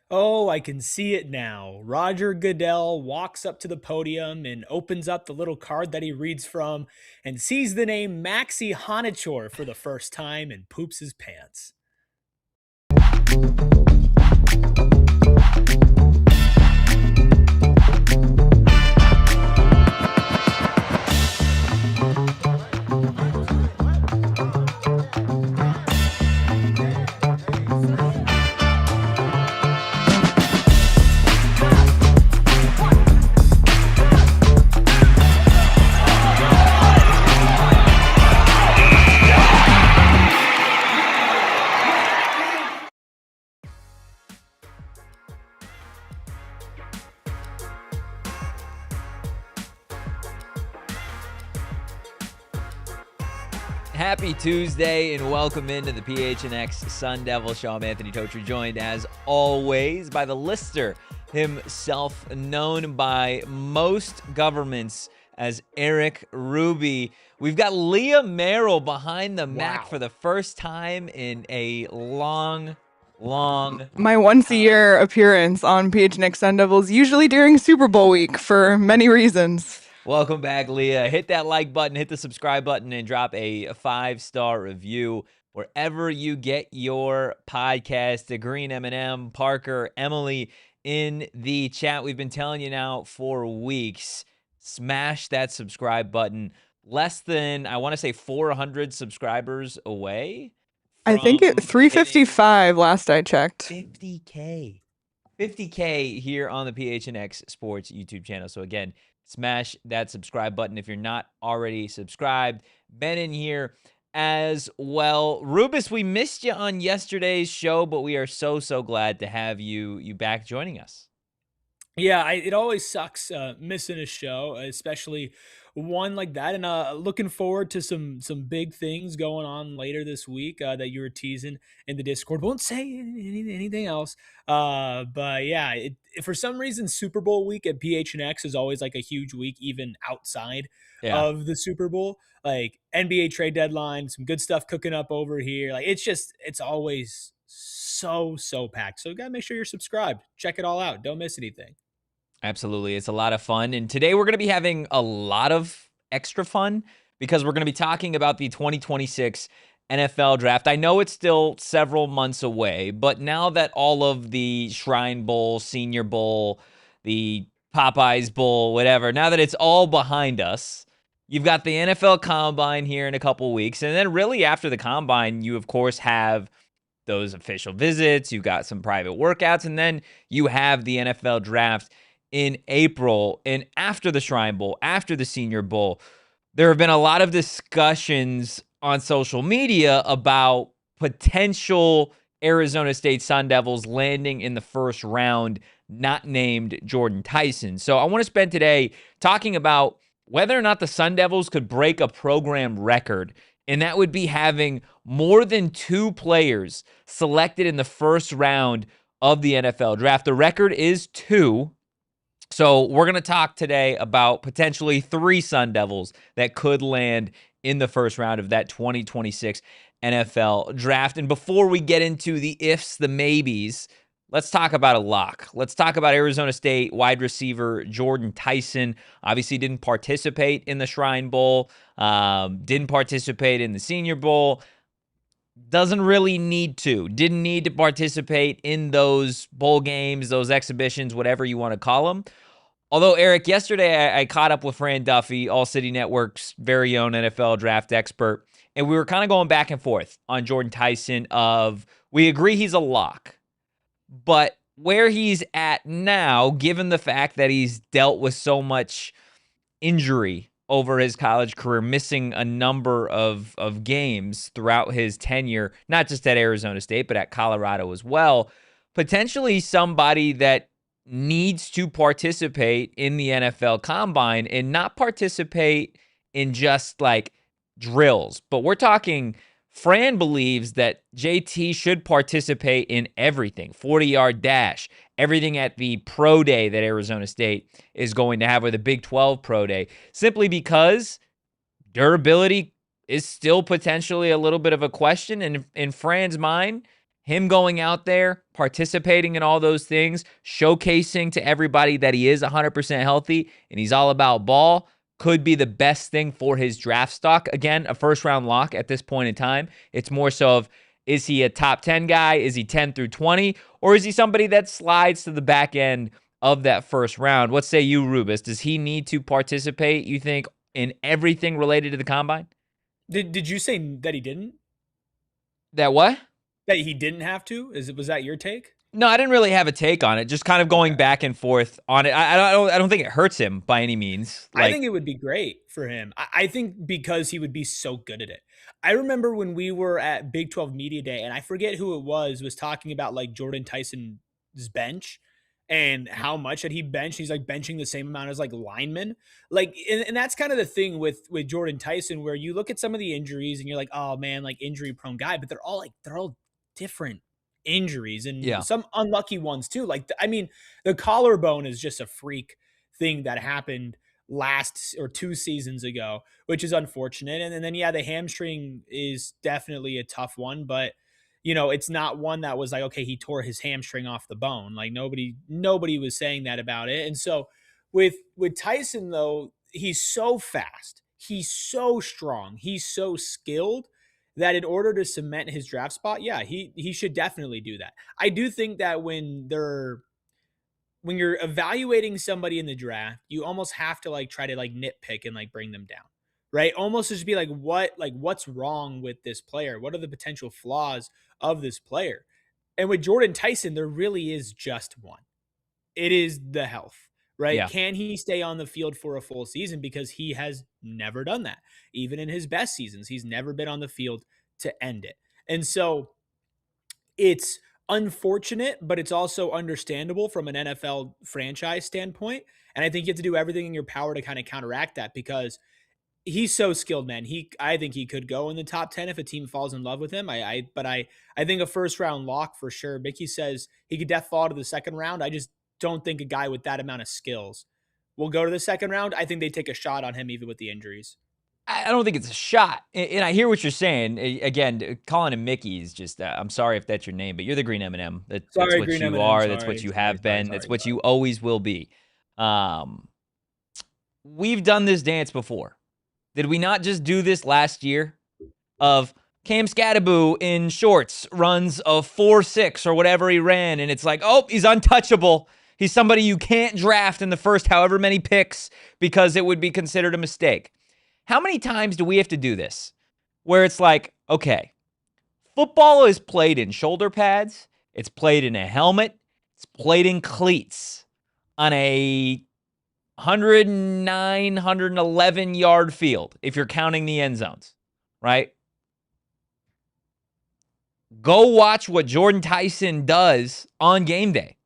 Oh, I can see it now. Roger Goodell walks up to the podium and opens up the little card that he reads from and sees the name Max Iheanachor for the first time and poops his pants. Happy Tuesday and welcome into the PHNX Sun Devils show. I'm Anthony Totri, joined as always by the lister himself, known by most governments as Erik Ruby. We've got Leah Merrill behind the Mac for the first time in a long my once-a-year appearance on PHNX Sun Devils, usually during Super Bowl week for many reasons. Welcome back, Leah. Hit that like button, hit the subscribe button, and drop a 5-star review wherever you get your podcast. The Green M&M, Parker, Emily in the chat. We've been telling you now for weeks, smash that subscribe button. Less than, I want to say, 400 subscribers away. I think it 355 last I checked. 50K. 50K here on the PHNX Sports YouTube channel. So again, smash that subscribe button if you're not already subscribed. Ben in here as well. Rubus, we missed you on yesterday's show, but we are so glad to have you back joining us. Yeah, it always sucks missing a show, especially one like that. And looking forward to some big things going on later this week that you were teasing in the Discord. Won't say anything else. But yeah, for some reason, Super Bowl week at PHNX is always like a huge week, even outside of the Super Bowl. Like NBA trade deadline, some good stuff cooking up over here. Like it's always so packed. So you gotta make sure you're subscribed. Check it all out. Don't miss anything. Absolutely. It's a lot of fun. And today we're going to be having a lot of extra fun because we're going to be talking about the 2026 NFL draft. I know it's still several months away, but now that all of the Shrine Bowl, Senior Bowl, the Popeyes Bowl, whatever, now that it's all behind us, you've got the NFL Combine here in a couple weeks. And then really after the Combine, you of course have those official visits, you got some private workouts, and then you have the NFL draft in April. And after the Shrine Bowl, after the Senior Bowl, there have been a lot of discussions on social media about potential Arizona State Sun Devils landing in the first round, not named Jordyn Tyson. So I want to spend today talking about whether or not the Sun Devils could break a program record, and that would be having more than 2 players selected in the first round of the NFL draft. The record is 2. So we're going to talk today about potentially 3 Sun Devils that could land in the first round of that 2026 NFL draft. And before we get into the ifs, the maybes, let's talk about a lock. Let's talk about Arizona State wide receiver Jordyn Tyson. Obviously didn't participate in the Shrine Bowl, didn't participate in the Senior Bowl. Doesn't really need to. Didn't need to participate in those bowl games, those exhibitions, whatever you want to call them. Although, Erik, yesterday I caught up with Fran Duffy, ALLCITY Network's very own NFL draft expert, and we were kind of going back and forth on Jordyn Tyson we agree he's a lock, but where he's at now, given the fact that he's dealt with so much injury over his college career, missing a number of games throughout his tenure, not just at Arizona State, but at Colorado as well. Potentially somebody that needs to participate in the NFL Combine and not participate in just like drills. But we're talking, Fran believes that JT should participate in everything, 40-yard dash, everything at the pro day that Arizona State is going to have, or the Big 12 pro day, simply because durability is still potentially a little bit of a question. And in Fran's mind, him going out there, participating in all those things, showcasing to everybody that he is 100% healthy and he's all about ball, could be the best thing for his draft stock. Again, a first-round lock at this point in time. It's more so of, is he a top 10 guy? Is he 10 through 20? Or is he somebody that slides to the back end of that first round? What say you, Rubus? Does he need to participate, you think, in everything related to the combine? Did you say that he didn't? That what? That he didn't have to? Was that your take? No, I didn't really have a take on it. Just kind of going back and forth on it. I don't think it hurts him by any means. I think it would be great for him. I think because he would be so good at it. I remember when we were at Big 12 Media Day, and I forget who it was talking about like Jordyn Tyson's bench and how much that he benched. He's like benching the same amount as like linemen. Like, and that's kind of the thing with Jordyn Tyson, where you look at some of the injuries and you're like, oh man, like injury prone guy, but they're all different injuries and some unlucky ones too. Like, I mean, the collarbone is just a freak thing that happened last or 2 seasons ago, which is unfortunate. And then, the hamstring is definitely a tough one, but it's not one that was like, okay, he tore his hamstring off the bone. Like nobody was saying that about it. And so with Tyson though, he's so fast, he's so strong, he's so skilled that in order to cement his draft spot, he should definitely do that. I do think that when you're evaluating somebody in the draft, you almost have to like try to like nitpick and like bring them down, right? Almost just be like, what's wrong with this player? What are the potential flaws of this player? And with Jordyn Tyson, there really is just one. It is the health, right? Yeah. Can he stay on the field for a full season? Because he has never done that. Even in his best seasons, he's never been on the field to end it. And so it's unfortunate, but it's also understandable from an NFL franchise standpoint. And I think you have to do everything in your power to kind of counteract that, because he's so skilled, man. I think he could go in the top 10 if a team falls in love with him. But I think a first round lock for sure. Mickey says he could definitely fall to the second round. I just don't think a guy with that amount of skills will go to the second round. I think they take a shot on him even with the injuries. I don't think it's a shot. And I hear what you're saying. Again, calling him Mickey is just, I'm sorry if that's your name, but you're the Green M&M. That's what Green you M&M, are. That's what you have been. That's what you always will be. We've done this dance before. Did we not just do this last year? Of Cam Scattaboo in shorts runs a 4.6 or whatever he ran, and it's like, oh, he's untouchable. He's somebody you can't draft in the first however many picks because it would be considered a mistake. How many times do we have to do this? Where it's like, okay, football is played in shoulder pads, it's played in a helmet, it's played in cleats on a 109, 111 yard field, if you're counting the end zones, right? Go watch what Jordyn Tyson does on game day.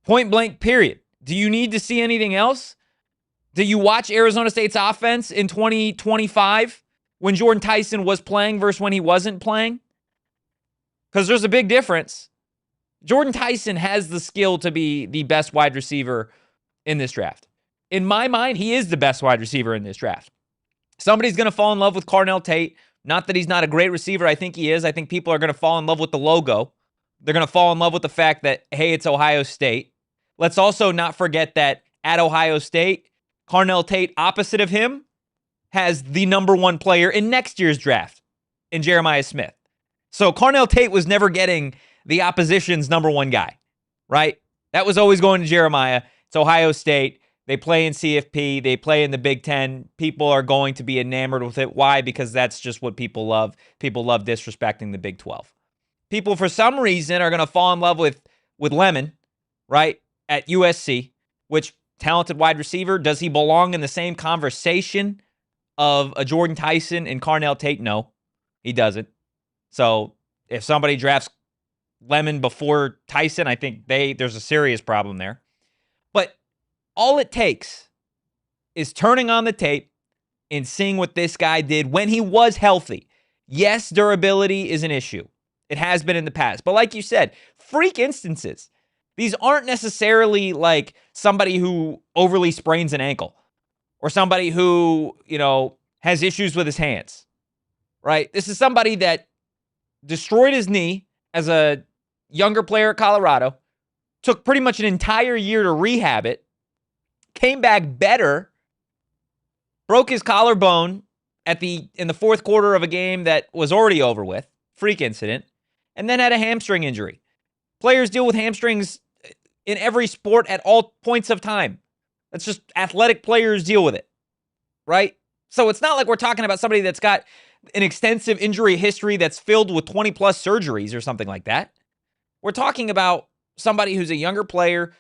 Point blank, period. Do you need to see anything else? Do you watch Arizona State's offense in 2025 when Jordyn Tyson was playing versus when he wasn't playing? Because there's a big difference. Jordyn Tyson has the skill to be the best wide receiver in this draft. In my mind, he is the best wide receiver in this draft. Somebody's going to fall in love with Carnell Tate. Not that he's not a great receiver. I think he is. I think people are going to fall in love with the logo. They're going to fall in love with the fact that, hey, it's Ohio State. Let's also not forget that at Ohio State, Carnell Tate, opposite of him, has the number one player in next year's draft in Jeremiah Smith. So Carnell Tate was never getting the opposition's number one guy, right? That was always going to Jeremiah. It's Ohio State. They play in CFP. They play in the Big Ten. People are going to be enamored with it. Why? Because that's just what people love. People love disrespecting the Big 12. People, for some reason, are going to fall in love with Lemon, right, at USC, which talented wide receiver. Does he belong in the same conversation of a Jordyn Tyson and Carnell Tate? No, he doesn't. So if somebody drafts Lemon before Tyson, I think there's a serious problem there. But all it takes is turning on the tape and seeing what this guy did when he was healthy. Yes, durability is an issue. It has been in the past. But like you said, freak instances. These aren't necessarily like somebody who overly sprains an ankle or somebody who, has issues with his hands, right? This is somebody that destroyed his knee as a younger player at Colorado, took pretty much an entire year to rehab it, came back better, broke his collarbone in the fourth quarter of a game that was already over with, freak incident, and then had a hamstring injury. Players deal with hamstrings in every sport at all points of time. That's just athletic players deal with it, right? So it's not like we're talking about somebody that's got an extensive injury history that's filled with 20 plus surgeries or something like that. We're talking about somebody who's a younger player,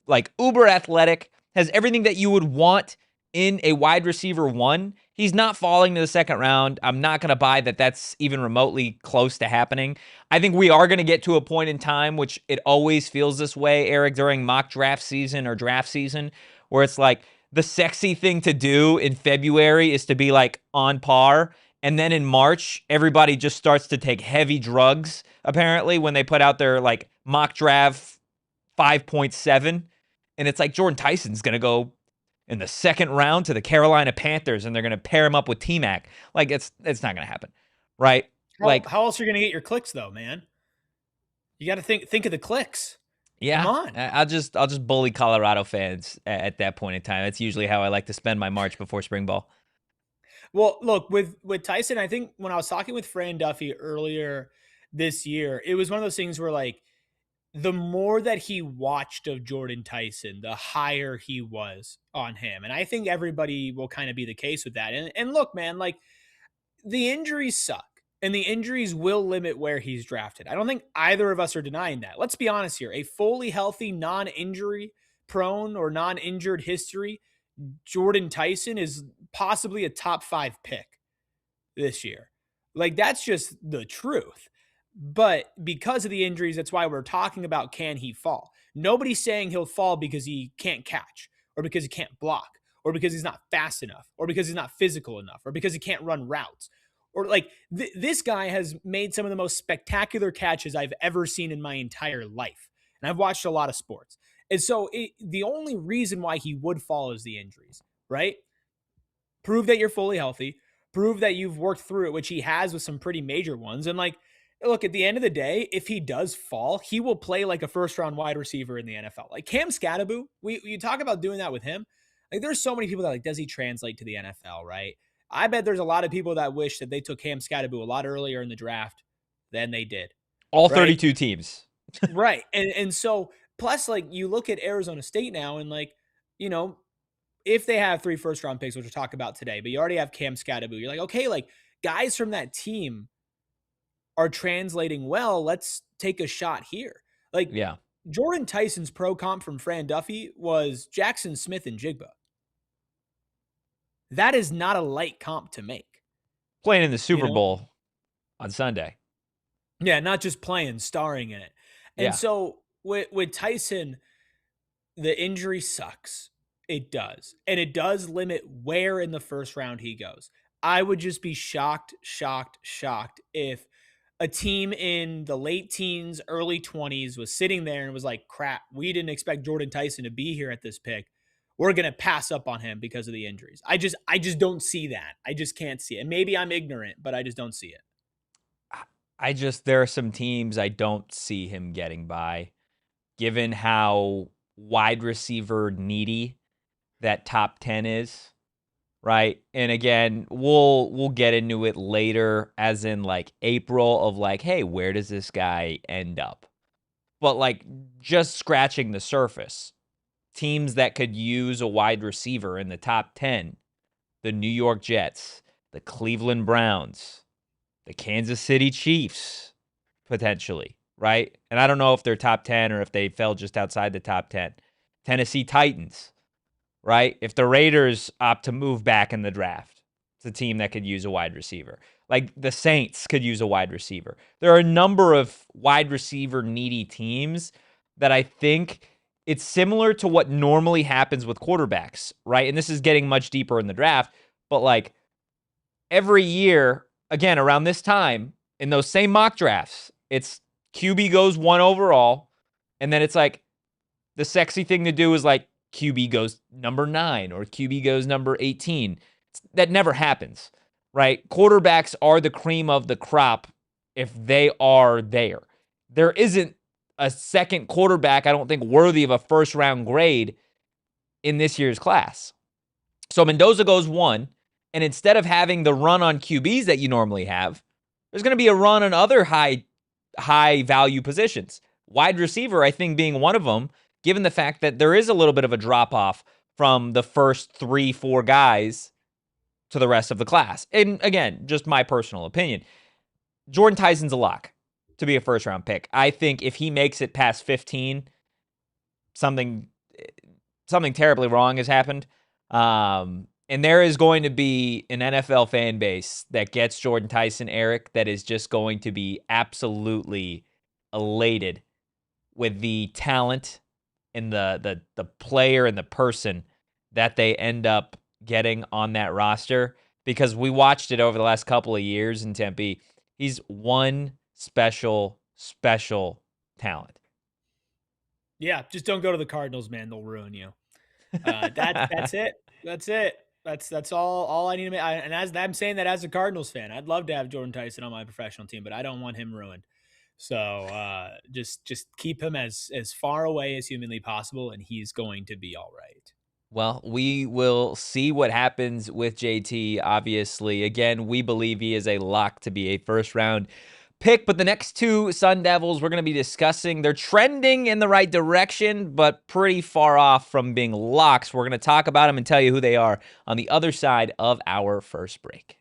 like uber athletic, has everything that you would want in a wide receiver one. He's not falling to the second round. I'm not going to buy that that's even remotely close to happening. I think we are going to get to a point in time, which it always feels this way, Erik, during mock draft season or draft season, where it's like the sexy thing to do in February is to be like on par. And then in March, everybody just starts to take heavy drugs, apparently, when they put out their like mock draft 5.7. And it's like Jordyn Tyson's going to go in the second round to the Carolina Panthers, and they're going to pair him up with T-Mac. Like, it's not going to happen, right? How else are you going to get your clicks, though, man? You got to think of the clicks. Yeah, come on. I'll just bully Colorado fans at that point in time. That's usually how I like to spend my March before spring ball. Well, look, with Tyson, I think when I was talking with Fran Duffy earlier this year, it was one of those things where, like, the more that he watched of Jordyn Tyson, the higher he was on him. And I think everybody will kind of be the case with that. And look, man, like, the injuries suck. And the injuries will limit where he's drafted. I don't think either of us are denying that. Let's be honest here. A fully healthy, non-injury prone or non-injured history, Jordyn Tyson is possibly a top 5 pick this year. Like, that's just the truth. But because of the injuries, that's why we're talking about, can he fall? Nobody's saying he'll fall because he can't catch, or because he can't block, or because he's not fast enough, or because he's not physical enough, or because he can't run routes. Or like this guy has made some of the most spectacular catches I've ever seen in my entire life. And I've watched a lot of sports. And so the only reason why he would fall is the injuries, right? Prove that you're fully healthy. Prove that you've worked through it, which he has with some pretty major ones. And like, look, at the end of the day, if he does fall, he will play like a first-round wide receiver in the NFL. Like Cam Scatterbu, you talk about doing that with him. Like, there's so many people that like, does he translate to the NFL, right? I bet there's a lot of people that wish that they took Cam Scatterbu a lot earlier in the draft than they did. All 32 teams. Right. And so, plus, like, you look at Arizona State now, and, like, you know, if they have 3 first-round picks, which we'll talk about today, but you already have Cam Scatterbu, you're like, okay, like, guys from that team are translating well. Let's take a shot here. Like, yeah. Jordyn Tyson's pro comp from Fran Duffy was Jackson Smith and Jigba. That is not a light comp to make. Playing in the Super Bowl on Sunday. Yeah, not just playing, starring in it. And so with Tyson, the injury sucks. It does. And it does limit where in the first round he goes. I would just be shocked if a team in the late teens, early 20s was sitting there and was like, crap, we didn't expect Jordyn Tyson to be here at this pick. We're going to pass up on him because of the injuries. I just don't see that. I just can't see it. And maybe I'm ignorant, but I just don't see it. There are some teams I don't see him getting by, given how wide receiver needy that top 10 is, right? And again, we'll get into it later, as in like April, of like, hey, where does this guy end up? But like, just scratching the surface, teams that could use a wide receiver in the top 10, the New York Jets, the Cleveland Browns, the Kansas City Chiefs, potentially, right? And I don't know if they're top 10 or if they fell just outside the top 10. Tennessee Titans, right? If the Raiders opt to move back in the draft, it's a team that could use a wide receiver. Like the Saints could use a wide receiver. There are a number of wide receiver needy teams that I think it's similar to what normally happens with quarterbacks, right? And this is getting much deeper in the draft, but like every year, again, around this time, in those same mock drafts, it's QB goes 1 overall, and then it's like the sexy thing to do is like QB goes number 9 or QB goes number 18. That never happens, right? Quarterbacks are the cream of the crop if they are there. There isn't a second quarterback, I don't think, worthy of a first-round grade in this year's class. So Mendoza goes 1, and instead of having the run on QBs that you normally have, there's going to be a run on other high value positions. Wide receiver, I think, being one of them, given the fact that there is a little bit of a drop-off from the first 3-4 guys to the rest of the class. And again, just my personal opinion. Jordyn Tyson's a lock to be a first-round pick. I think if he makes it past 15, something terribly wrong has happened. And there is going to be an NFL fan base that gets Jordyn Tyson, Erik, that is just going to be absolutely elated with the talent and the player and the person that they end up getting on that roster, because we watched it over the last couple of years in Tempe. He's one special talent. Yeah, just don't go to the Cardinals, man. They'll ruin you. That's it. That's it. That's all I need to make. And as I'm saying that as a Cardinals fan, I'd love to have Jordyn Tyson on my professional team, but I don't want him ruined. So just keep him as far away as humanly possible, and he's going to be all right. Well, we will see what happens with JT. Obviously, again, we believe he is a lock to be a first-round pick, but the next two Sun Devils we're going to be discussing, they're trending in the right direction, but pretty far off from being locks. We're going to talk about them and tell you who they are on the other side of our first break.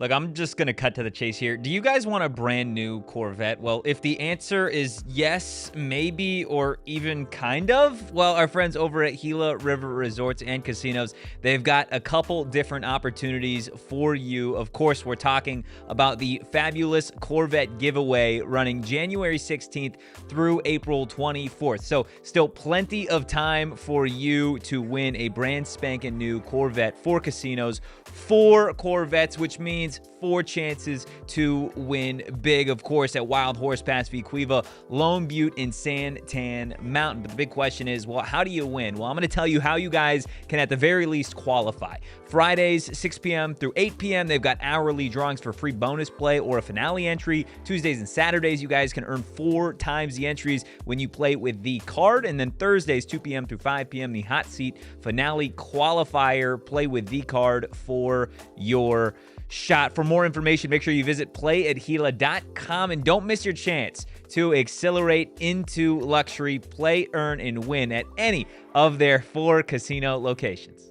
Look, I'm just going to cut to the chase here. Do you guys want a brand new Corvette? Well, if the answer is yes, maybe, or even kind of, well, our friends over at Gila River Resorts and Casinos, they've got a couple different opportunities for you. Of course, we're talking about the fabulous Corvette giveaway running January 16th through April 24th. So still plenty of time for you to win a brand spanking new Corvette for Casinos. 4 Corvettes, which means 4 chances to win big, of course, at Wild Horse Pass, Vequiva, Lone Butte, and Santan Mountain. But the big question is, well, how do you win? Well, I'm going to tell you how you guys can at the very least qualify. Fridays, 6 p.m. through 8 p.m., they've got hourly drawings for free bonus play or a finale entry. Tuesdays and Saturdays, you guys can earn 4 times the entries when you play with the card. And then Thursdays, 2 p.m. through 5 p.m., the hot seat finale qualifier. Play with the card for your shot. For more information, make sure you visit playatgila.com and don't miss your chance to accelerate into luxury. Play, earn, and win at any of their 4 casino locations.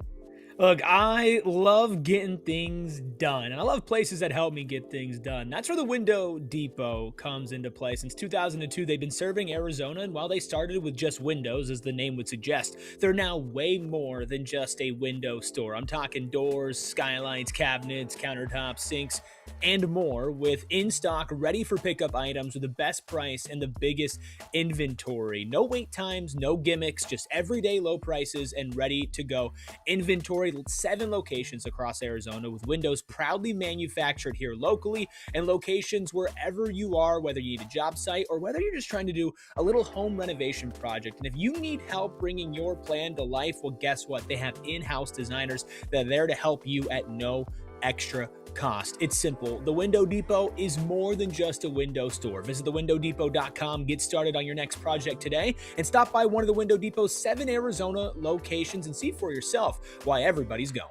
Look, I love getting things done, and I love places that help me get things done. That's where the Window Depot comes into play. Since 2002, they've been serving Arizona, and while they started with just windows, as the name would suggest, they're now way more than just a window store. I'm talking doors, skylights, cabinets, countertops, sinks, and more, with in-stock, ready-for-pickup items with the best price and the biggest inventory. No wait times, no gimmicks, just everyday low prices and ready-to-go inventory. 7 locations across Arizona, with windows proudly manufactured here locally, and locations wherever you are, whether you need a job site or whether you're just trying to do a little home renovation project. And if you need help bringing your plan to life, well, guess what? They have in-house designers that are there to help you at no extra cost. It's simple. The Window Depot is more than just a window store. Visit thewindowdepot.com, get started on your next project today, and stop by one of the Window Depot's 7 Arizona locations and see for yourself why everybody's going.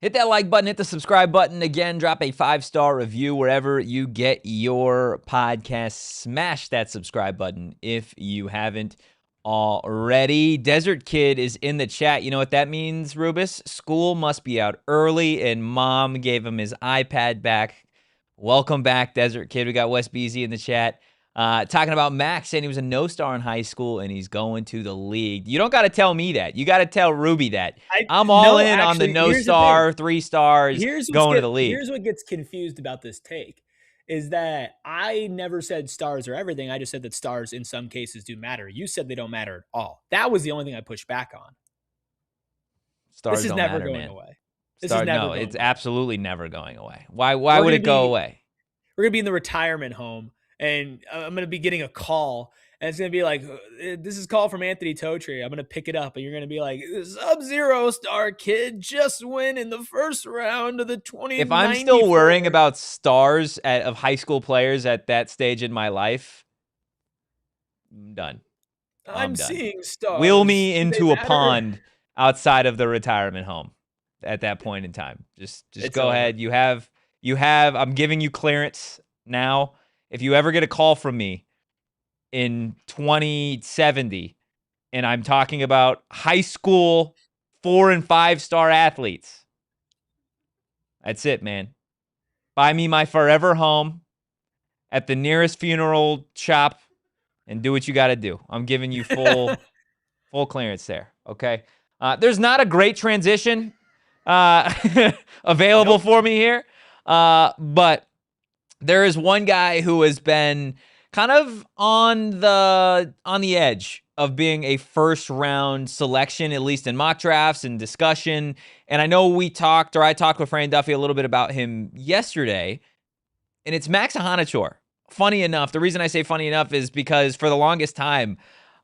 Hit that like button, hit the subscribe button. Again, drop a 5-star review wherever you get your podcast. Smash that subscribe button if you haven't already. Desert Kid is in the chat. You know what that means, Rubus? School must be out early, and Mom gave him his iPad back. Welcome back, Desert Kid. We got Wes Beasy in the chat. Talking about Max, saying he was a no-star in high school, and he's going to the league. You don't got to tell me that. You got to tell Ruby that. I'm all in on the no-star, 3 stars, going to the league. Here's what gets confused about this take. Is that I never said stars are everything. I just said that stars in some cases do matter. You said they don't matter at all. That was the only thing I pushed back on. Stars this is don't never matter, going man. away. It's absolutely never going away. Why would it go away? We're going to be in the retirement home, and I'm going to be getting a call And it's going to be like, this is call from Anthony Totri. I'm going to pick it up, and you're going to be like, Sub-Zero star kid just win in the first round of the If I'm still 2094. worrying about stars of high school players at that stage in my life, I'm done. I'm done. seeing Wheel stars. me Do they into a matter? pond outside of the retirement home at that point in time. Just It's go over. ahead. You have I'm giving you clearance now. If you ever get a call from me in 2070 and I'm talking about high school 4 and 5 star athletes, that's it, man. Buy me my forever home at the nearest funeral shop and do what you got to do. I'm giving you full clearance there. Okay. There's not a great transition available Nope. for me here, but there is one guy who has been kind of on the edge of being a first round selection, at least in mock drafts and discussion. And I know I talked with Fran Duffy a little bit about him yesterday, and it's Max Iheanachor. Funny enough, the reason I say funny enough is because for the longest time,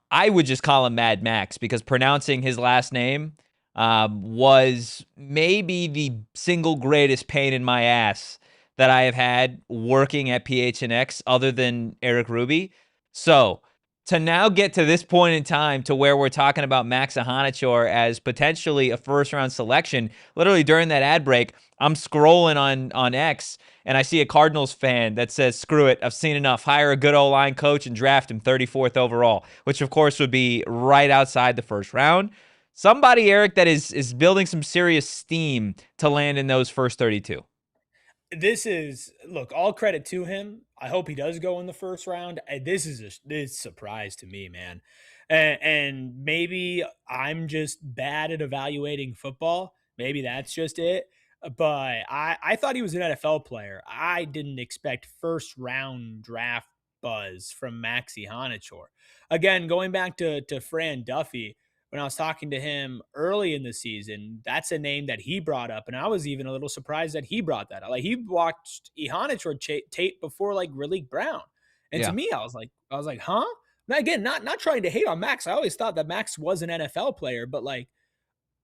I would just call him Mad Max because pronouncing his last name was maybe the single greatest pain in my ass that I have had working at PHNX other than Erik Ruby. So to now get to this point in time to where we're talking about Max Iheanachor as potentially a first-round selection, literally during that ad break, I'm scrolling on X, and I see a Cardinals fan that says, screw it, I've seen enough. Hire a good O-line coach and draft him 34th overall, which, of course, would be right outside the first round. Somebody, Erik, that is building some serious steam to land in those first 32. Look, all credit to him. I hope he does go in the first round. This is a surprise to me, man. And maybe I'm just bad at evaluating football. Maybe that's just it. But I thought he was an NFL player. I didn't expect first round draft buzz from Max Iheanachor. Again, going back to Fran Duffy, when I was talking to him early in the season, that's a name that he brought up. And I was even a little surprised that he brought that up. Like, he watched Iheanachor tape before like Raleek Brown. And to Yeah. me, I was like, huh? Now, again, not trying to hate on Max. I always thought that Max was an NFL player, but like,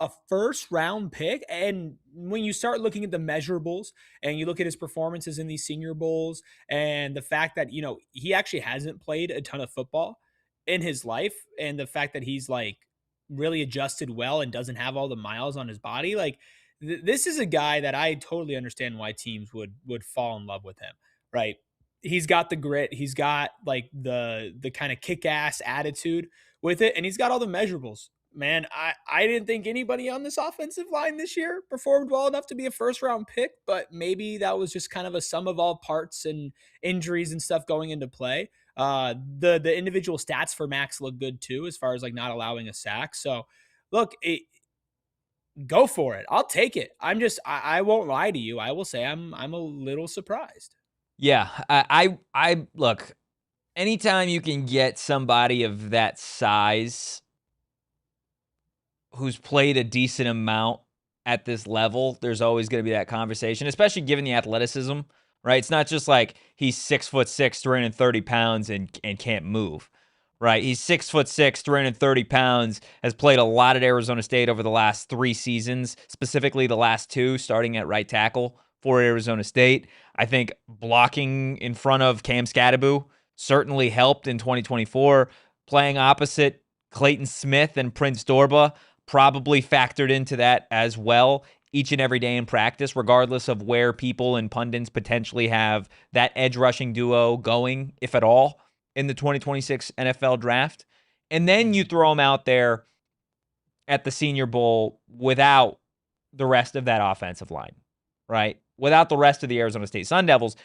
a first round pick. And when you start looking at the measurables and you look at his performances in these senior bowls and the fact that, he actually hasn't played a ton of football in his life, and the fact that he's like really adjusted well and doesn't have all the miles on his body, like this is a guy that I totally understand why teams would fall in love with him, right? He's got the grit, he's got like the kind of kick-ass attitude with it, and he's got all the measurables. Man, I didn't think anybody on this offensive line this year performed well enough to be a first round pick, but maybe that was just kind of a sum of all parts and injuries and stuff going into play. The individual stats for Max look good too, as far as like not allowing a sack. So look, go for it. I'll take it. I won't lie to you. I will say I'm a little surprised. Yeah, I look, anytime you can get somebody of that size who's played a decent amount at this level, there's always going to be that conversation, especially given the athleticism, right? It's not just like he's 6'6", 330 pounds and can't move, right? He's 6'6", 330 pounds, has played a lot at Arizona State over the last 3 seasons, specifically the last 2, starting at right tackle for Arizona State. I think blocking in front of Cam Scadaboo certainly helped in 2024. Playing opposite Clayton Smith and Prince Dorba probably factored into that as well each and every day in practice, regardless of where people and pundits potentially have that edge rushing duo going, if at all, in the 2026 NFL draft. And then you throw them out there at the Senior Bowl without the rest of that offensive line, right? Without the rest of the Arizona State Sun Devils.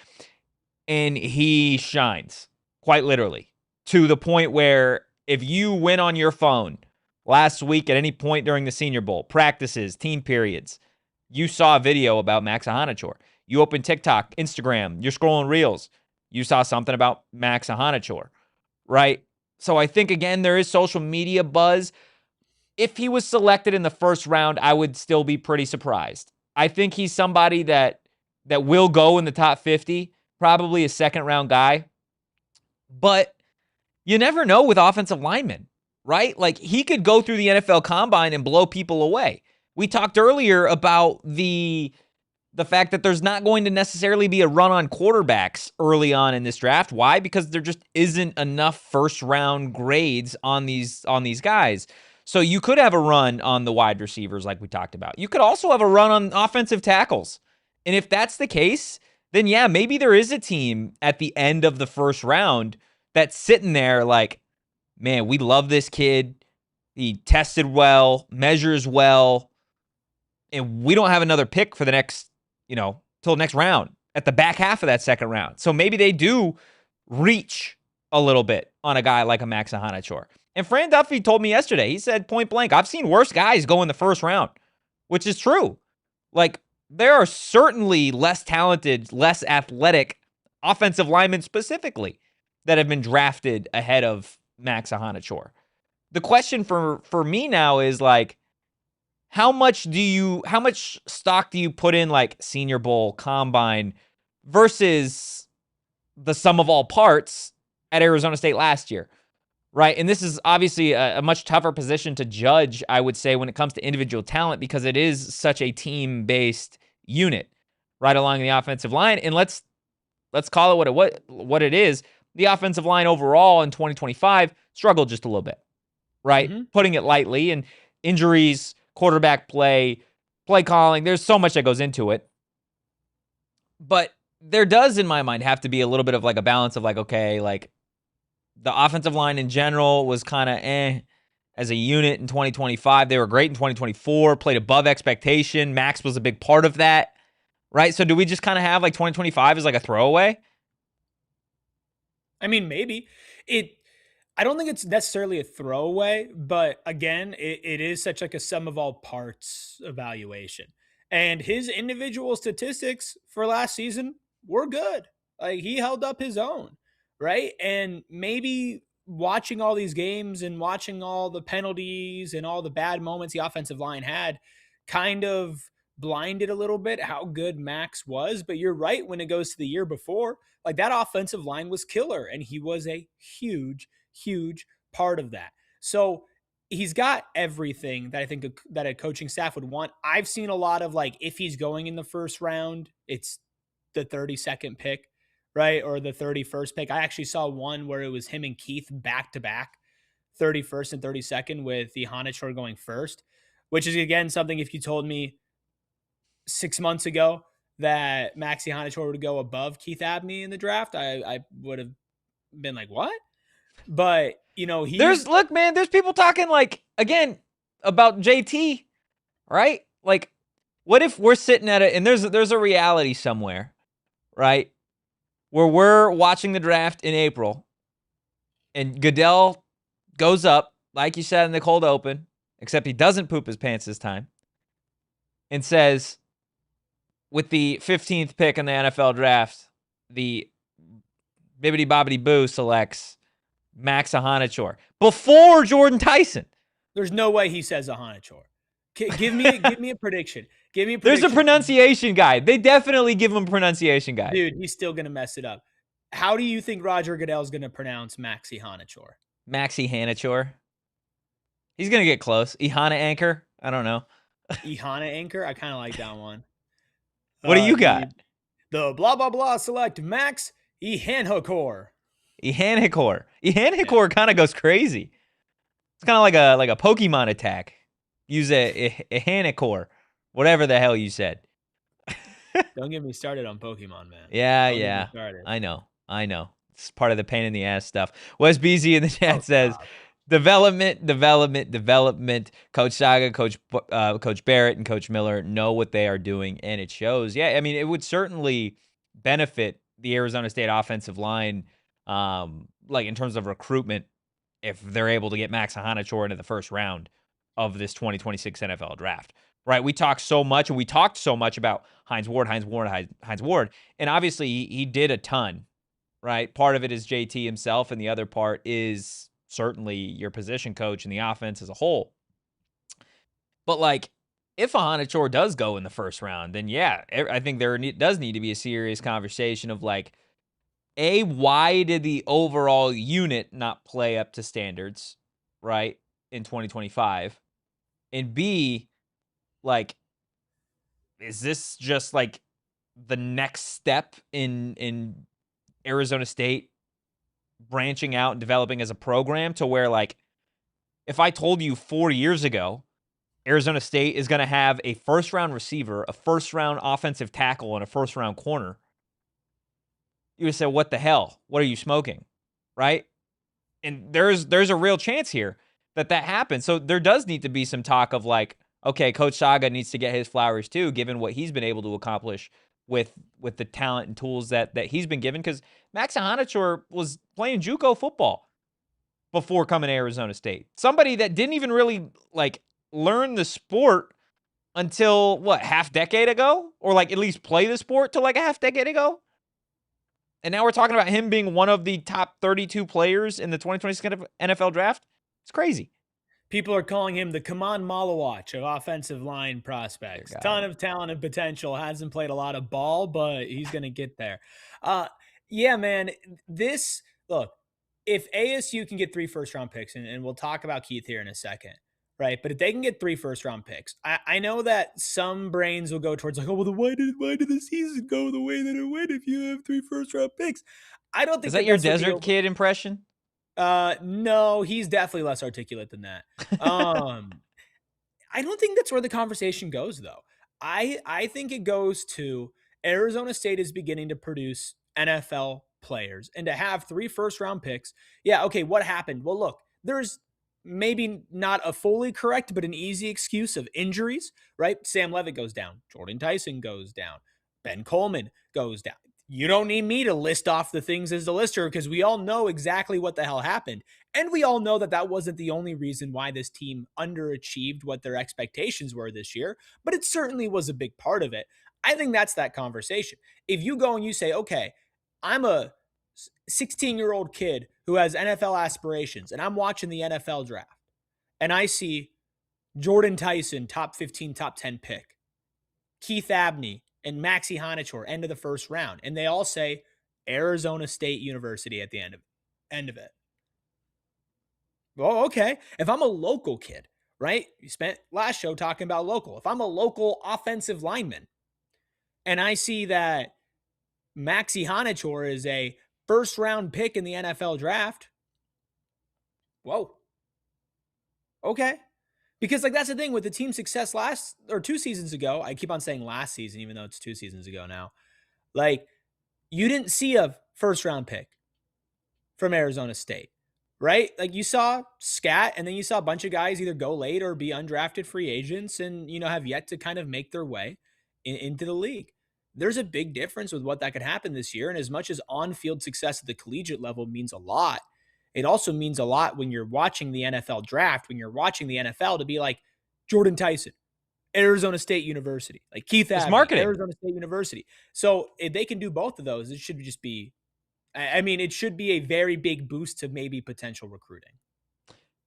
And he shines, quite literally, to the point where if you went on your phone last week at any point during the Senior Bowl, practices, team periods, you saw a video about Max Iheanachor. You open TikTok, Instagram, you're scrolling Reels, you saw something about Max Iheanachor, right? So I think, again, there is social media buzz. If he was selected in the first round, I would still be pretty surprised. I think he's somebody that will go in the top 50, probably a second-round guy. But you never know with offensive linemen, right? Like, he could go through the NFL Combine and blow people away. We talked earlier about the fact that there's not going to necessarily be a run on quarterbacks early on in this draft. Why? Because there just isn't enough first round grades on these guys. So you could have a run on the wide receivers like we talked about. You could also have a run on offensive tackles. And if that's the case, then yeah, maybe there is a team at the end of the first round that's sitting there like, man, we love this kid. He tested well, measures well, and we don't have another pick for the next, till next round at the back half of that second round. So maybe they do reach a little bit on a guy like a Max Iheanachor. And Fran Duffy told me yesterday, he said point blank, I've seen worse guys go in the first round, which is true. Like, there are certainly less talented, less athletic offensive linemen specifically that have been drafted ahead of Max Iheanachor. The question for me now is like, how much stock do you put in like Senior Bowl, Combine versus the sum of all parts at Arizona State last year, right? And this is obviously a much tougher position to judge, I would say, when it comes to individual talent, because it is such a team-based unit right along the offensive line. And let's call it what it is. The offensive line overall in 2025 struggled just a little bit, right? Mm-hmm. Putting it lightly, and injuries, quarterback play calling, there's so much that goes into it. But there does, in my mind, have to be a little bit of like a balance of like, okay, like the offensive line in general was kind of as a unit in 2025. They were great in 2024, played above expectation. Max was a big part of that, right? So do we just kind of have like 2025 as like a throwaway? I mean, maybe. I don't think it's necessarily a throwaway, but again, it is such like a sum of all parts evaluation. And his individual statistics for last season were good. Like, he held up his own, right? And maybe watching all these games and watching all the penalties and all the bad moments the offensive line had kind of blinded a little bit how good Max was. But you're right, when it goes to the year before, like, that offensive line was killer, and he was a huge part of that. So he's got everything that I think that a coaching staff would want. I've seen a lot of like, if he's going in the first round, it's the 32nd pick, right? Or the 31st pick. I actually saw one where it was him and Keith back to back, 31st and 32nd, with the Iheanachor going first, which is again something, if you told me 6 months ago that Max Iheanachor would go above Keith Abney in the draft, I would have been like, what? But there's people talking like, again, about JT, right? Like, what if we're sitting at it and there's a reality somewhere, right, where we're watching the draft in April and Goodell goes up, like you said in the cold open, except he doesn't poop his pants this time, and says, with the 15th pick in the NFL draft, the bibbity bobbity boo selects Max Iheanachor before Jordyn Tyson. There's no way he says Iheanachor. Give me a prediction. Give me a prediction. There's a pronunciation guide. They definitely give him a pronunciation guide. Dude, he's still going to mess it up. How do you think Roger Goodell's going to pronounce Max Iheanachor? Max Iheanachor. He's going to get close. Iheanachor? I don't know. Iheanachor? I kind of like that one. What do you got? The blah, blah, blah select Max Iheanachor. Iheanachor. Iheanachor kind of goes crazy. It's kind of like a Pokemon attack. Use a Iheanachor. Whatever the hell you said. Don't get me started on Pokemon, man. Yeah. I know. It's part of the pain in the ass stuff. Wes Beasy in the chat says, development. Coach Saga, Coach Barrett, and Coach Miller know what they are doing, and it shows. Yeah, I mean, it would certainly benefit the Arizona State offensive line, like in terms of recruitment, if they're able to get Max Iheanachor into the first round of this 2026 NFL draft. Right, we talked so much about Hines Ward, and obviously he did a ton. Right, part of it is JT himself, and the other part is certainly your position coach and the offense as a whole. But like, if Iheanachor does go in the first round, then yeah, I think there does need to be a serious conversation of like, why did the overall unit not play up to standards, right, in 2025? And B, like, is this just like the next step in Arizona State branching out and developing as a program to where, like, if I told you 4 years ago Arizona State is going to have a first-round receiver, a first-round offensive tackle, and a first-round corner, you would say, what the hell? What are you smoking? Right? And there's a real chance here that happens. So there does need to be some talk of, like, okay, Coach Saga needs to get his flowers too, given what he's been able to accomplish with the talent and tools that he's been given. Because Max Iheanachor was playing JUCO football before coming to Arizona State. Somebody that didn't even really, like, learn the sport until, what, half decade ago? Or, like, at least play the sport till, like, a half decade ago? And now we're talking about him being one of the top 32 players in the 2026 NFL draft. It's crazy. People are calling him the Kaman Malawach of offensive line prospects. Ton of talent and potential. Hasn't played a lot of ball, but he's going to get there. Yeah, man. Look, if ASU can get 3 first-round picks, and we'll talk about Keith here in a second, right? But if they can get 3 first-round picks, I know that some brains will go towards, like, oh, well, why did the season go the way that it went if you have 3 first-round picks? I don't think is that your Desert Kid impression? No, he's definitely less articulate than that. I don't think that's where the conversation goes, though. I think it goes to Arizona State is beginning to produce NFL players, and to have 3 first-round picks. Yeah, okay, what happened? Well, look, there's maybe not a fully correct, but an easy excuse of injuries, right? Sam Levitt goes down. Jordyn Tyson goes down. Ben Coleman goes down. You don't need me to list off the things as the lister, because we all know exactly what the hell happened. And we all know that wasn't the only reason why this team underachieved what their expectations were this year, but it certainly was a big part of it. I think that's that conversation. If you go and you say, okay, I'm a 16-year-old kid who has NFL aspirations, and I'm watching the NFL draft, and I see Jordyn Tyson, top 15, top 10 pick, Keith Abney, and Max Iheanachor, end of the first round, and they all say Arizona State University at the end of it. Well, okay. If I'm a local kid, right? You spent last show talking about local. If I'm a local offensive lineman, and I see that Max Iheanachor is a first-round pick in the NFL draft, whoa. Okay. Because, like, that's the thing with the team success 2 seasons ago. I keep on saying last season, even though it's 2 seasons ago now. Like, you didn't see a first-round pick from Arizona State, right? Like, you saw scat, and then you saw a bunch of guys either go late or be undrafted free agents and, have yet to kind of make their way into the league. There's a big difference with what that could happen this year. And as much as on-field success at the collegiate level means a lot, it also means a lot when you're watching the NFL draft, when you're watching the NFL, to be like Jordyn Tyson, Arizona State University, like Keith Abney, Arizona State University. So if they can do both of those, it should just be, it should be a very big boost to maybe potential recruiting.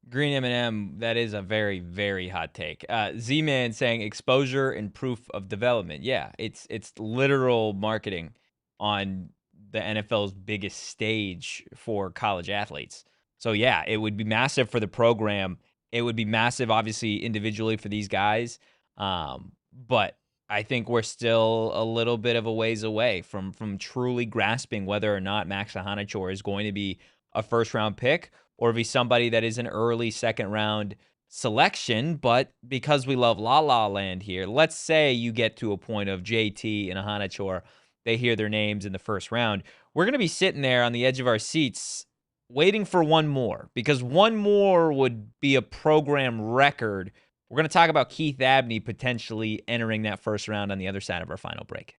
Green M&M, that is a very, very hot take. Z-Man saying exposure and proof of development. Yeah, it's literal marketing on the NFL's biggest stage for college athletes. So yeah, it would be massive for the program. It would be massive, obviously, individually for these guys. But I think we're still a little bit of a ways away from truly grasping whether or not Max Iheanachor is going to be a first-round pick or be somebody that is an early second-round selection. But because we love La La Land here, let's say you get to a point of JT and Iheanachor, they hear their names in the first round. We're going to be sitting there on the edge of our seats waiting for one more, because one more would be a program record. We're going to talk about Keith Abney potentially entering that first round on the other side of our final break.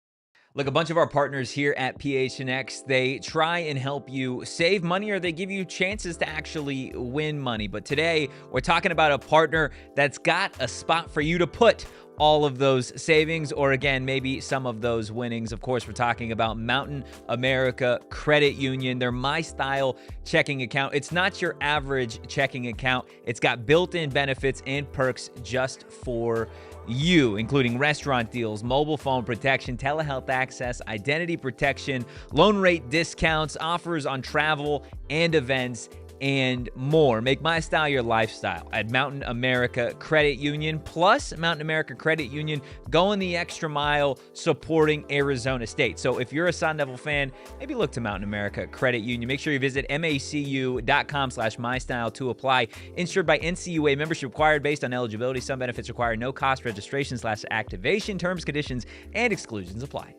Look, a bunch of our partners here at PHNX, they try and help you save money, or they give you chances to actually win money. But today, we're talking about a partner that's got a spot for you to put all of those savings, or again, maybe some of those winnings. Of course, we're talking about Mountain America Credit Union, their My Style checking account. It's not your average checking account. It's got built-in benefits and perks just for you, including restaurant deals, mobile phone protection, telehealth access, identity protection, loan rate discounts, offers on travel and events, and more. Make My Style your lifestyle at Mountain America Credit Union. Plus, Mountain America Credit Union going the extra mile supporting Arizona State. So if you're a Sun Devil fan, maybe look to Mountain America Credit Union. Make sure you visit macu.com/mystyle to apply. Insured by NCUA. Membership required based on eligibility. Some benefits require no cost registration/activation. Terms, conditions, and exclusions apply.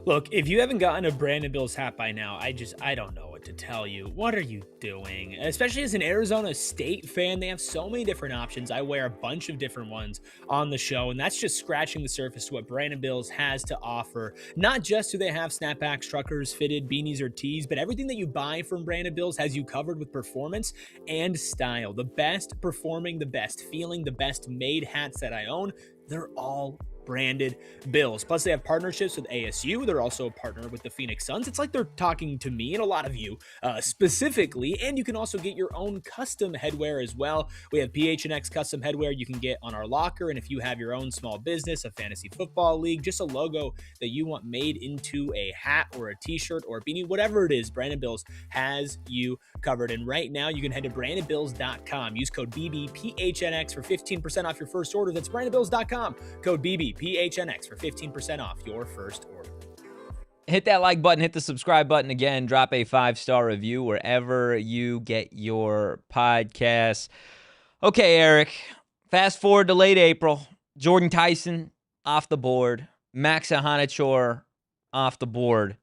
Look, if you haven't gotten a Brandon Bills hat by now, I don't know what to tell you. What are you doing? Especially as an Arizona State fan, they have so many different options. I wear a bunch of different ones on the show, and that's just scratching the surface to what Brandon Bills has to offer. Not just do they have snapbacks, truckers, fitted, beanies, or tees, but everything that you buy from Brandon Bills has you covered with performance and style. The best performing, the best feeling, the best made hats that I own, they're all branded Bills. Plus, they have partnerships with ASU. They're also a partner with the Phoenix Suns. It's like they're talking to me and a lot of you specifically. And you can also get your own custom headwear as well. We have PHNX custom headwear you can get on our locker. And if you have your own small business, a fantasy football league, just a logo that you want made into a hat or a t-shirt or a beanie, whatever it is, Brandon Bills has you covered. And right now you can head to brandonbills.com. Use code BBPHNX for 15% off your first order. That's brandonbills.com. Code BBPHNX for 15% off your first order. Hit that like button, hit the subscribe button again, drop a 5-star review wherever you get your podcasts. Okay, Erik, fast forward to late April. Jordyn Tyson off the board. Max Iheanachor off the board.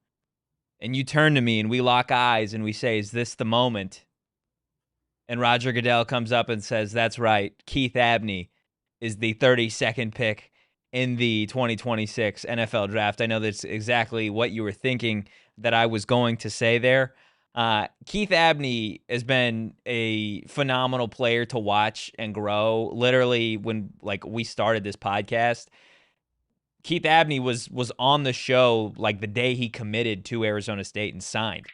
And you turn to me and we lock eyes and we say, is this the moment? And Roger Goodell comes up and says, that's right, Keith Abney is the 32nd pick in the 2026 NFL draft. I know that's exactly what you were thinking that I was going to say there. Keith Abney has been a phenomenal player to watch and grow. Literally, when we started this podcast, Keith Abney was on the show the day he committed to Arizona State and signed.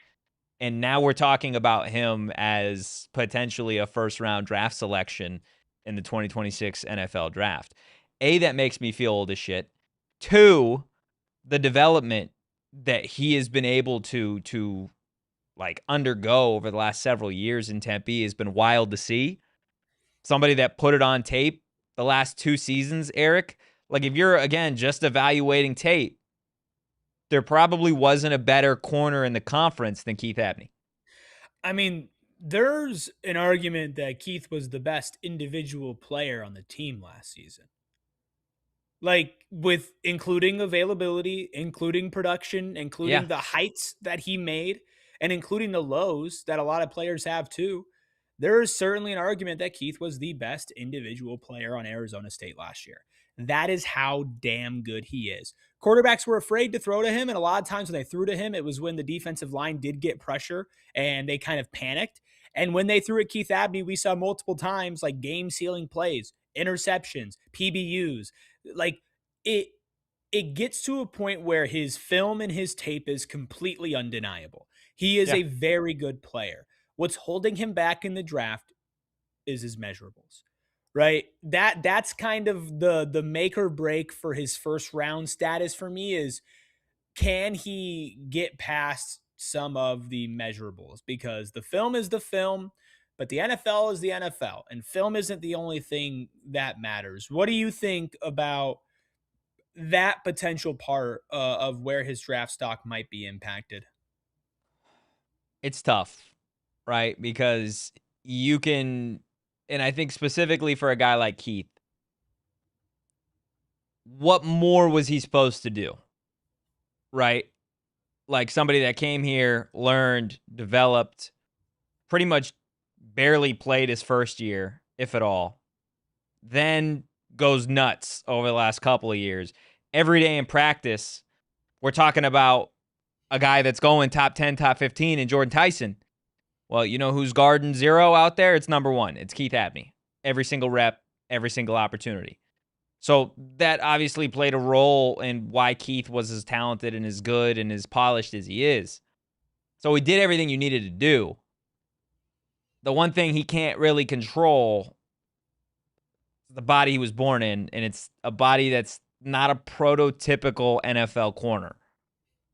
And now we're talking about him as potentially a first-round draft selection in the 2026 NFL draft. A, that makes me feel old as shit. 2, the development that he has been able to undergo over the last several years in Tempe has been wild to see. Somebody that put it on tape the last 2 seasons, Erik. If you're, again, just evaluating tape, there probably wasn't a better corner in the conference than Keith Abney. I mean, there's an argument that Keith was the best individual player on the team last season. With including availability, including production, including the heights that he made, and including the lows that a lot of players have too. There is certainly an argument that Keith was the best individual player on Arizona State last year. That is how damn good he is. Quarterbacks were afraid to throw to him, and a lot of times when they threw to him, it was when the defensive line did get pressure and they kind of panicked. And when they threw at Keith Abney, we saw multiple times game-sealing plays, interceptions, PBUs. It gets to a point where his film and his tape is completely undeniable. He is a very good player. What's holding him back in the draft is his measurables, right? That's kind of the make or break for his first round status for me is, can he get past some of the measurables? Because the film is the film, but the NFL is the NFL, and film isn't the only thing that matters. What do you think about that potential part of where his draft stock might be impacted? It's tough, right? Because you can, and I think specifically for a guy like Keith, what more was he supposed to do, right? Somebody that came here, learned, developed, pretty much barely played his first year, if at all, then goes nuts over the last couple of years. Every day in practice, we're talking about a guy that's going top 10, top 15 in Jordyn Tyson. Well, you know who's guarding 0 out there? It's number 1. It's Keith Abney. Every single rep, every single opportunity. So that obviously played a role in why Keith was as talented and as good and as polished as he is. So he did everything you needed to do. The one thing he can't really control is the body he was born in, and it's a body that's not a prototypical NFL corner,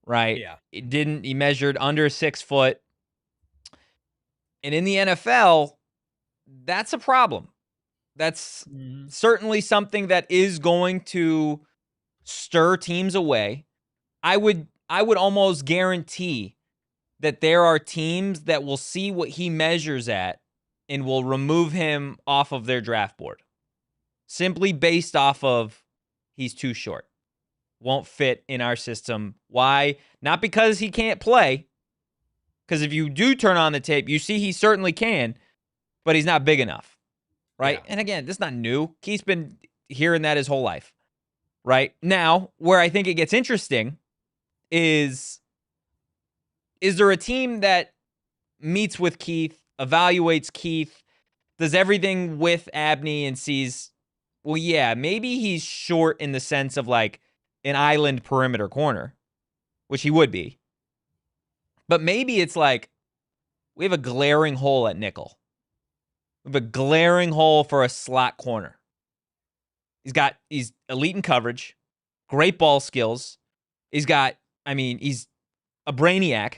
right? Yeah. He measured under 6 foot. And in the NFL, that's a problem. That's certainly something that is going to stir teams away. I would almost guarantee that there are teams that will see what he measures at and will remove him off of their draft board. Simply based off of he's too short. Won't fit in our system. Why? Not because he can't play. Because if you do turn on the tape, you see he certainly can, but he's not big enough. Right? Yeah. And again, this is not new. Keith's been hearing that his whole life. Right? Now, where I think it gets interesting is there a team that meets with Keith, evaluates Keith, does everything with Abney and sees, well, yeah, maybe he's short in the sense of like an island perimeter corner, which he would be. But maybe it's like we have a glaring hole at nickel. We have a glaring hole for a slot corner. He's elite in coverage, great ball skills. He's a brainiac,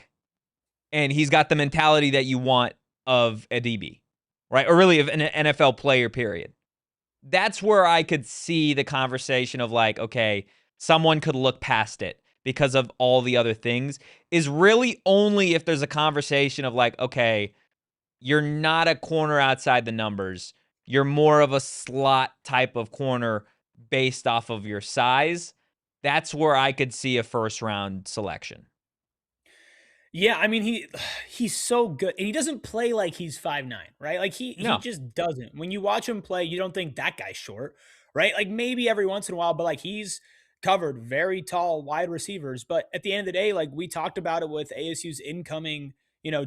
and he's got the mentality that you want of a DB, right? Or really of an NFL player, period. That's where I could see the conversation of like, okay, someone could look past it because of all the other things, is really only if there's a conversation of like, okay, you're not a corner outside the numbers. You're more of a slot type of corner based off of your size. That's where I could see a first round selection. Yeah, I mean he's so good. And he doesn't play like he's 5'9", right? Like he No. just doesn't. When you watch him play, you don't think that guy's short, right? Like maybe every once in a while, but like he's covered very tall wide receivers, but at the end of the day, like we talked about it with ASU's incoming,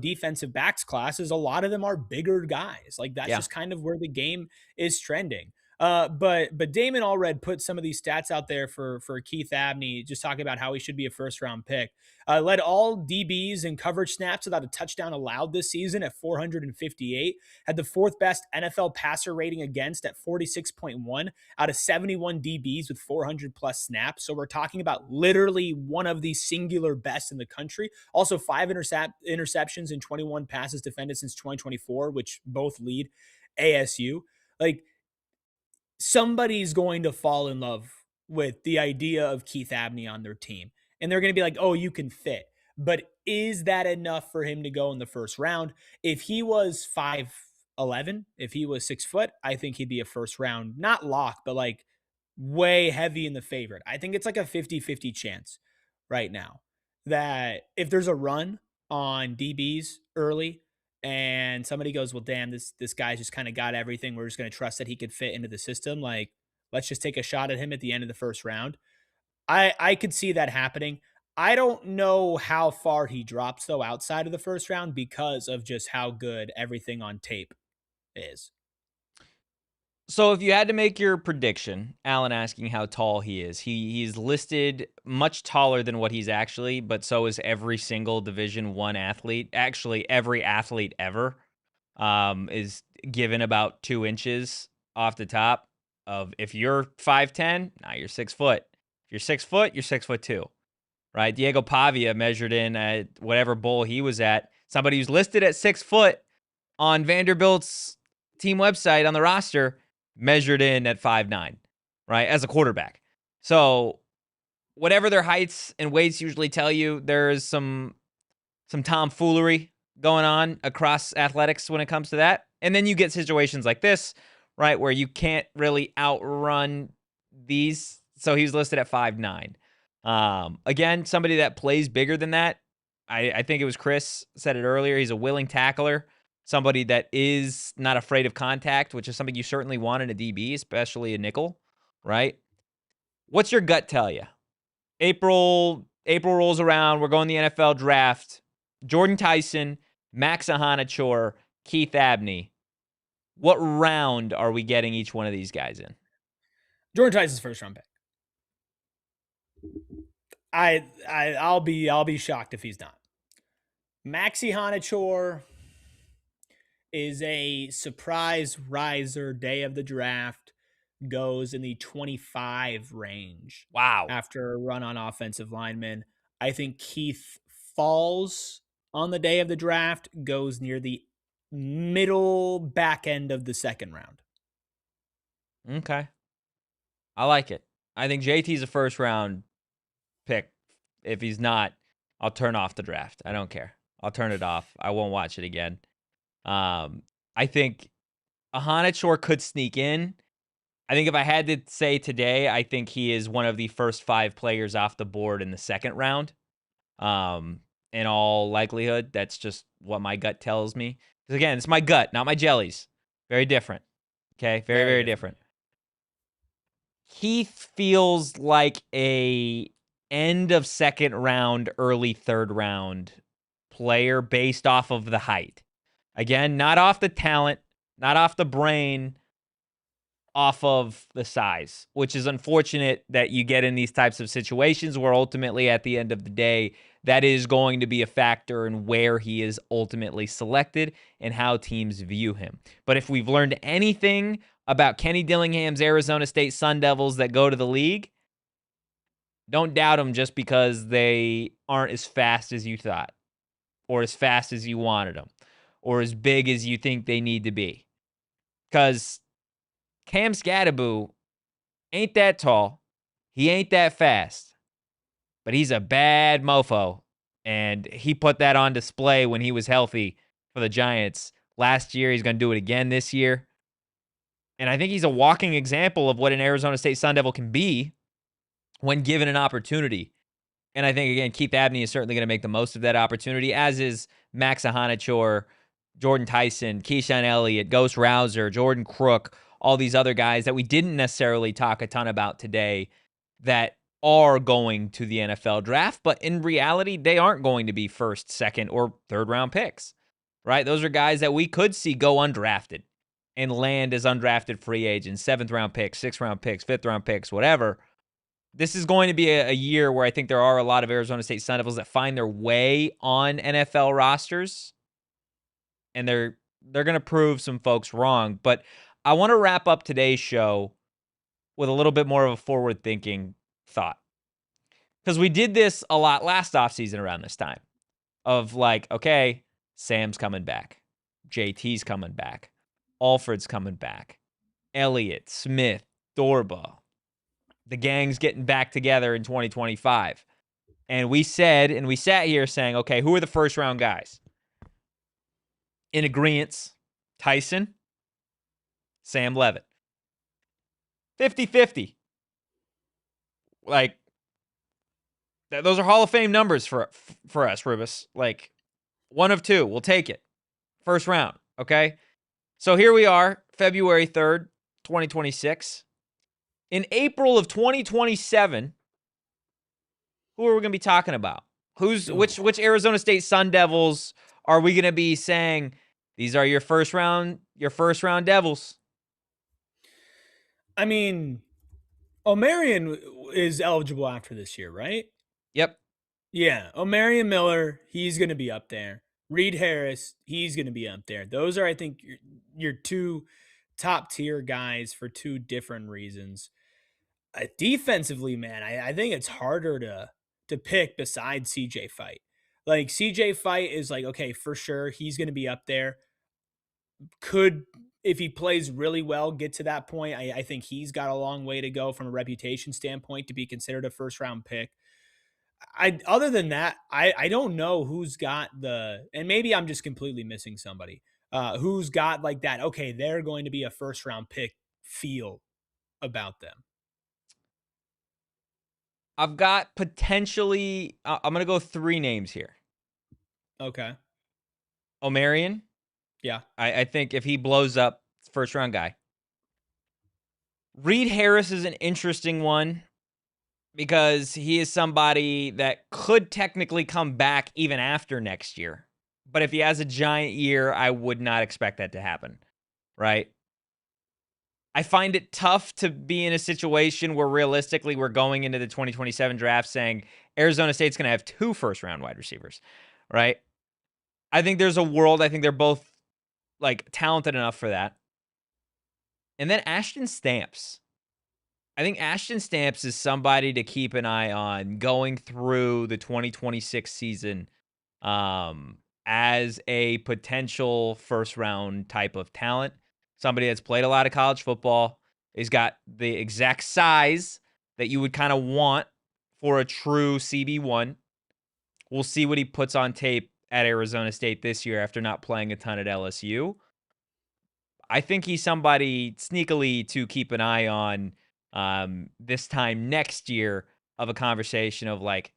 defensive backs classes, a lot of them are bigger guys. Like that's Yeah. just kind of where the game is trending. But Damon Allred put some of these stats out there for Keith Abney, just talking about how he should be a first round pick. Led all DBs in coverage snaps without a touchdown allowed this season at 458. Had the fourth best NFL passer rating against at 46.1 out of 71 DBs with 400 plus snaps. So we're talking about literally one of the singular best in the country. Also 5 interceptions and 21 passes defended since 2024, which both lead ASU. Like somebody's going to fall in love with the idea of Keith Abney on their team. And they're going to be like, oh, you can fit. But is that enough for him to go in the first round? If he was 5'11", if he was 6 foot, I think he'd be a first round, not lock, but like way heavy in the favorite. I think it's like a 50-50 chance right now that if there's a run on DBs early, and somebody goes, well, damn, this guy's just kind of got everything. We're just going to trust that he could fit into the system. Like, let's just take a shot at him at the end of the first round. I could see that happening. I don't know how far he drops though outside of the first round because of just how good everything on tape is. So if you had to make your prediction, Alan asking how tall he is, he's listed much taller than what he's actually, but so is every single Division I athlete. Actually, every athlete ever is given about 2 inches off the top of, if you're 5'10", now you're 6 foot. If you're 6 foot, you're 6'2", right? Diego Pavia measured in at whatever bowl he was at. Somebody who's listed at 6 foot on Vanderbilt's team website on the roster measured in at 5'9", right, as a quarterback. So whatever their heights and weights usually tell you, there's some tomfoolery going on across athletics when it comes to that. And then you get situations like this, right, where you can't really outrun these. So he was listed at 5'9". Again, somebody that plays bigger than that. I think it was Chris said it earlier. He's a willing tackler. Somebody that is not afraid of contact, which is something you certainly want in a DB, especially a nickel, right? What's your gut tell you? April rolls around. We're going to the NFL draft. Jordyn Tyson, Max Iheanachor, Keith Abney. What round are we getting each one of these guys in? Jordyn Tyson's first round pick. I'll be shocked if he's not. Max Iheanachor is a surprise riser day of the draft, goes in the 25 range. Wow. After a run on offensive linemen. I think Keith falls on the day of the draft, goes near the middle back end of the second round. Okay. I like it. I think JT's a first round pick. If he's not, I'll turn off the draft. I don't care. I'll turn it off. I won't watch it again. I think Iheanachor could sneak in. I think if I had to say today, I think he is one of the first 5 players off the board in the second round. In all likelihood, that's just what my gut tells me. Because again, it's my gut, not my jellies. Very different. Okay, very different. Keith feels like a end of second round, early third round player based off of the height. Again, not off the talent, not off the brain, off of the size, which is unfortunate that you get in these types of situations where ultimately at the end of the day, that is going to be a factor in where he is ultimately selected and how teams view him. But if we've learned anything about Kenny Dillingham's Arizona State Sun Devils that go to the league, don't doubt them just because they aren't as fast as you thought, or as fast as you wanted them, or as big as you think they need to be. Because Cam Scadaboo ain't that tall. He ain't that fast. But he's a bad mofo. And he put that on display when he was healthy for the Giants last year. He's going to do it again this year. And I think he's a walking example of what an Arizona State Sun Devil can be when given an opportunity. And I think, again, Keith Abney is certainly going to make the most of that opportunity, as is Max Iheanachor, Jordyn Tyson, Keyshawn Elliott, Ghost Rouser, Jordan Crook, all these other guys that we didn't necessarily talk a ton about today that are going to the NFL draft, but in reality, they aren't going to be first, second, or third round picks, right? Those are guys that we could see go undrafted and land as undrafted free agents, 7th round picks, 6th round picks, 5th round picks, whatever. This is going to be a year where I think there are a lot of Arizona State Sun Devils that find their way on NFL rosters, and they're going to prove some folks wrong. But I want to wrap up today's show with a little bit more of a forward-thinking thought. Because we did this a lot last offseason around this time of like, okay, Sam's coming back. JT's coming back. Alford's coming back. Elliott, Smith, Dorba. The gang's getting back together in 2025. And we said, and we sat here saying, okay, who are the first-round guys? In agreeance, Tyson, Sam Levitt. 50-50. Like, those are Hall of Fame numbers for us, Rubus. Like, 1 of 2. We'll take it. First round, okay? So here we are, February 3rd, 2026. In April of 2027, who are we going to be talking about? Which Arizona State Sun Devils are we going to be saying, these are your first round Devils? I mean, O'Marion is eligible after this year, right? Yep. Yeah, O'Marion Miller, he's going to be up there. Reed Harris, he's going to be up there. Those are, I think, your 2 top-tier guys for 2 different reasons. Defensively, man, I think it's harder to pick besides CJ Fight. Like, CJ Fight is like, okay, for sure, he's going to be up there. Could, if he plays really well, get to that point. I think he's got a long way to go from a reputation standpoint to be considered a first-round pick. Other than that, I don't know who's got and maybe I'm just completely missing somebody who's got like that. Okay, they're going to be a first round pick feel about them. I've got potentially, I'm going to go 3 names here. Okay. O'Marion. Yeah. I think if he blows up, first round guy. Reed Harris is an interesting one because he is somebody that could technically come back even after next year. But if he has a giant year, I would not expect that to happen, right? I find it tough to be in a situation where realistically we're going into the 2027 draft saying Arizona State's going to have 2 first-round wide receivers, right? I think there's a world. I think they're both like talented enough for that. And then Ashton Stamps. I think Ashton Stamps is somebody to keep an eye on going through the 2026 season as a potential first-round type of talent. Somebody that's played a lot of college football, has got the exact size that you would kind of want for a true CB1. We'll see what he puts on tape at Arizona State this year after not playing a ton at LSU. I think he's somebody sneakily to keep an eye on this time next year of a conversation of like,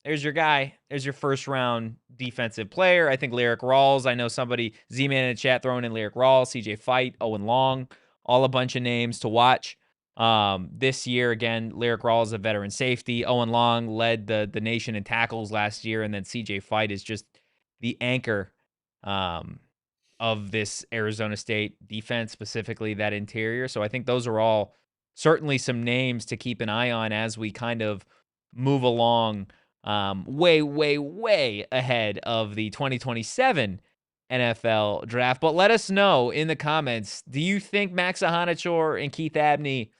there's your guy. There's your first round defensive player. I think Lyric Rawls. I know somebody, Z-Man in the chat throwing in Lyric Rawls, CJ Fight, Owen Long, all a bunch of names to watch. This year, again, Lyric Rawls, a veteran safety. Owen Long led the nation in tackles last year, and then CJ Fight is just the anchor of this Arizona State defense, specifically that interior. So I think those are all certainly some names to keep an eye on as we kind of move along way ahead of the 2027 NFL draft. But let us know in the comments, do you think Max Iheanachor and Keith Abney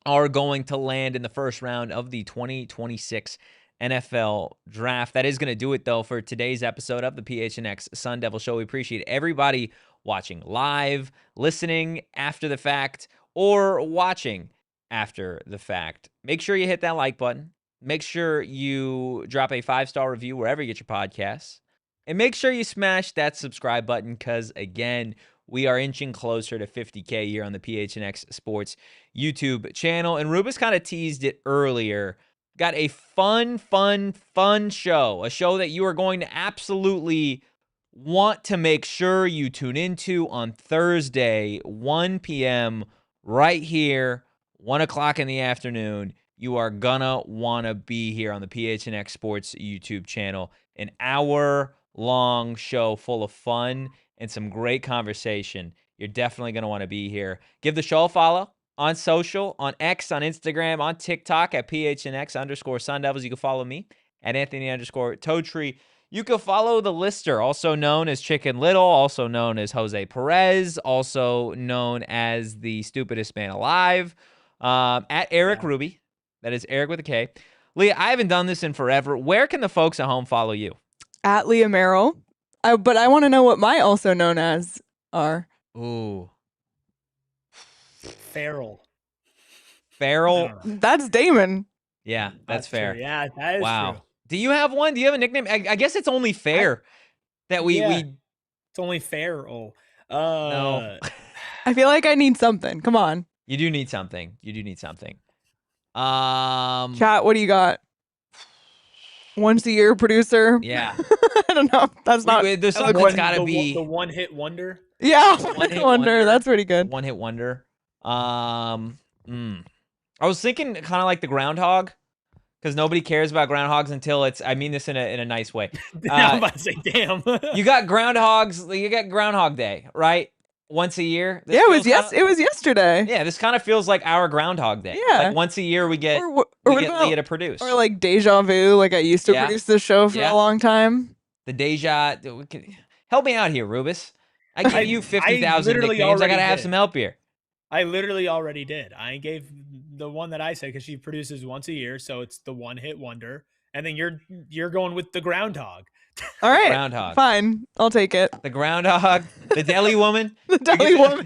are going to land in the first round of the 2026 NFL draft? That is going to do it, though, for today's episode of the PHNX Sun Devil Show. We appreciate everybody watching live, listening after the fact, or watching after the fact. Make sure you hit that like button. Make sure you drop a 5-star review wherever you get your podcasts. And make sure you smash that subscribe button because, again, we are inching closer to 50K here on the PHNX Sports YouTube channel. And Rubus kind of teased it earlier. Got a fun show. A show that you are going to absolutely want to make sure you tune into on Thursday, 1 p.m. right here, 1 o'clock in the afternoon. You are gonna want to be here on the PHNX Sports YouTube channel. An hour-long show full of fun and some great conversation. You're definitely going to want to be here. Give the show a follow on social, on X, on Instagram, on TikTok at PHNX_Sun Devils. You can follow me at Anthony_Totri. You can follow the lister, also known as Chicken Little, also known as Jose Perez, also known as the stupidest man alive, at Erik Ruby. That is Erik with a K. Leah, I haven't done this in forever. Where can the folks at home follow you? At Leah Merrill. But I want to know what my also known as are. Ooh. Farrell. That's Damon. Yeah, that's fair. True. Yeah, that is true. Do you have one? Do you have a nickname? I guess it's only fair that we It's only fair. No. I feel like I need something. Come on. You do need something. Chat, what do you got? Once a year producer? Yeah. I don't know. That's not. There's something that's got to be the one-hit wonder. Yeah, one-hit wonder. That's pretty good. One-hit wonder. I was thinking kind of like the groundhog, because nobody cares about groundhogs until it's. I mean this in a nice way. I'm about to say, damn. You got groundhogs. You got Groundhog Day, right? Once a year. It was yesterday. Yeah, this kind of feels like our Groundhog Day. Yeah. Like once a year we get Leah to produce. Or like Deja Vu, like I used to produce this show for a long time. The Deja. Help me out here, Rubus. I give you 50,000 nicknames. I got to have some help here. I literally already did. I gave the one that I said because she produces once a year, so it's the one-hit wonder. And then you're going with the groundhog. All right, groundhog. Fine, I'll take it. The groundhog, the deli woman, the deli woman,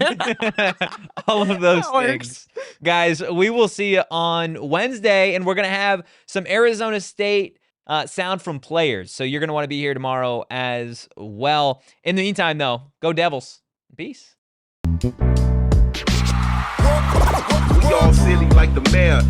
all of those things, guys. We will see you on Wednesday, and we're gonna have some Arizona State sound from players. So you're gonna want to be here tomorrow as well. In the meantime, though, go Devils. Peace. We all silly like the mayor.